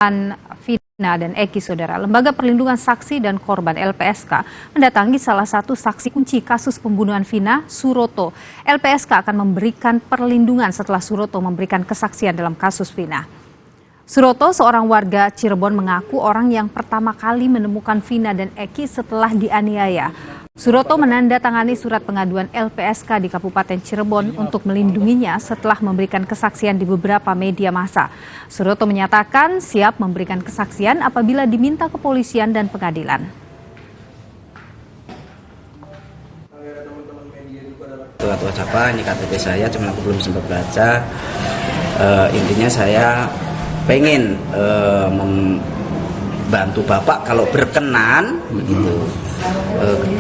Vina dan Eki, saudara. Lembaga Perlindungan Saksi dan Korban (LPSK) mendatangi salah satu saksi kunci kasus pembunuhan Vina, Suroto. LPSK akan memberikan perlindungan setelah Suroto memberikan kesaksian dalam kasus Vina. Suroto, seorang warga Cirebon, mengaku orang yang pertama kali menemukan Vina dan Eki setelah dianiaya. Suroto menandatangani surat pengaduan LPSK di Kabupaten Cirebon untuk melindunginya setelah memberikan kesaksian di beberapa media massa. Suroto menyatakan siap memberikan kesaksian apabila diminta kepolisian dan pengadilan. Surat wacapa, ini KTP saya, cuma aku belum sempat baca. Intinya saya pengen membantu Bapak kalau berkenan, begitu.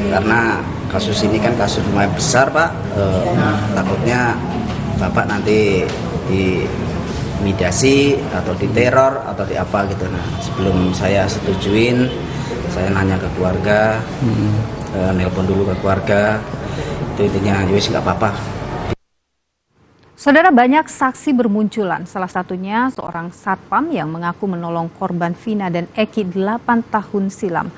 Karena kasus ini kan kasus lumayan besar, Pak. Takutnya Bapak nanti diintimidasi atau diteror atau di apa gitu. Nah, sebelum saya setujuin, saya nanya ke keluarga, nelpon dulu ke keluarga. Itu intinya, yowis nggak apa-apa. Saudara, banyak saksi bermunculan, salah satunya seorang satpam yang mengaku menolong korban Vina dan Eki 8 tahun silam.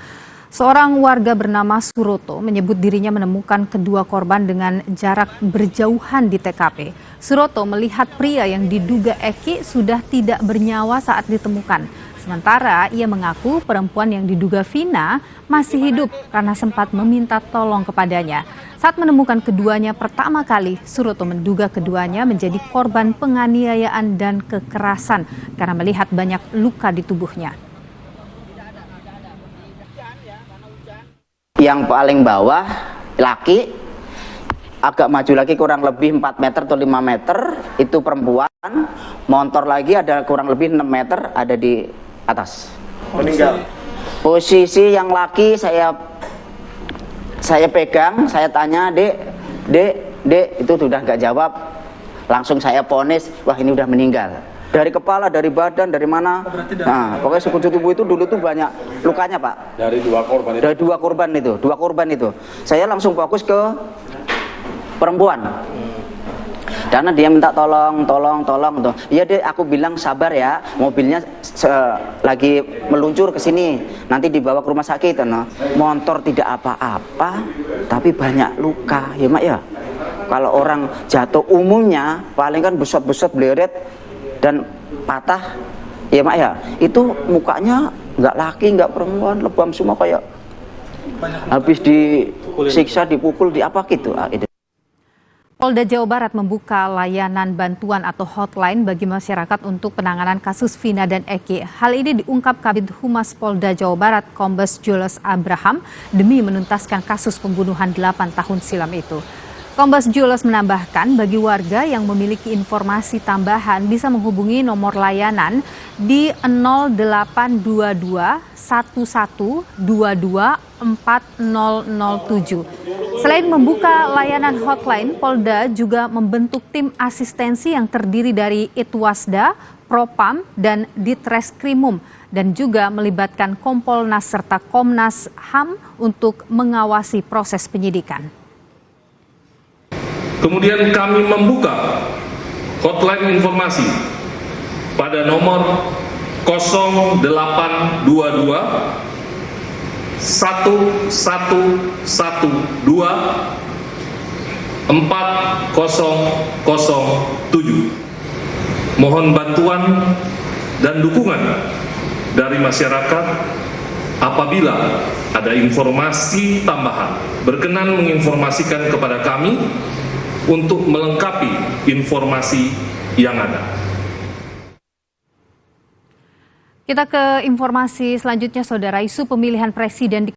Seorang warga bernama Suroto menyebut dirinya menemukan kedua korban dengan jarak berjauhan di TKP. Suroto melihat pria yang diduga Eki sudah tidak bernyawa saat ditemukan. Sementara ia mengaku perempuan yang diduga Vina masih hidup karena sempat meminta tolong kepadanya. Saat menemukan keduanya pertama kali, Suroto menduga keduanya menjadi korban penganiayaan dan kekerasan karena melihat banyak luka di tubuhnya. Yang paling bawah laki, agak maju lagi kurang lebih 4 meter atau 5 meter itu perempuan, motor lagi ada kurang lebih 6 meter ada di atas. Meninggal. Posisi yang laki saya pegang, saya tanya, dek, itu sudah nggak jawab, langsung saya vonis, wah ini udah meninggal. Dari kepala, dari badan, dari mana? Nah, pokoknya sekujur tubuh itu dulu tuh banyak lukanya, Pak. Dari dua korban itu? Dari dua korban itu. Saya langsung fokus ke perempuan. Karena dia minta tolong. Tuh. Iya deh, aku bilang sabar ya, mobilnya lagi meluncur ke sini, nanti dibawa ke rumah sakit. No. Motor tidak apa-apa, tapi banyak luka, ya Mak ya. Kalau orang jatuh umumnya paling kan besot-besot bleret dan patah, ya Mak ya. Itu mukanya nggak laki, nggak perempuan, lebam semua kayak habis disiksa, dipukul, di apa gitu. Polda Jawa Barat membuka layanan bantuan atau hotline bagi masyarakat untuk penanganan kasus Vina dan Eki. Hal ini diungkap Kabid Humas Polda Jawa Barat, Kombes Jules Abraham, demi menuntaskan kasus pembunuhan 8 tahun silam itu. Kombes Jules menambahkan bagi warga yang memiliki informasi tambahan bisa menghubungi nomor layanan di 0822 11 22 4007. Selain membuka layanan hotline, Polda juga membentuk tim asistensi yang terdiri dari Itwasda, Propam, dan Ditreskrimum, dan juga melibatkan Kompolnas serta Komnas HAM untuk mengawasi proses penyidikan. Kemudian kami membuka hotline informasi pada nomor 0822 1112 4007. Mohon bantuan dan dukungan dari masyarakat apabila ada informasi tambahan, berkenan menginformasikan kepada kami untuk melengkapi informasi yang ada. Kita ke informasi selanjutnya, saudara. Isu pemilihan presiden di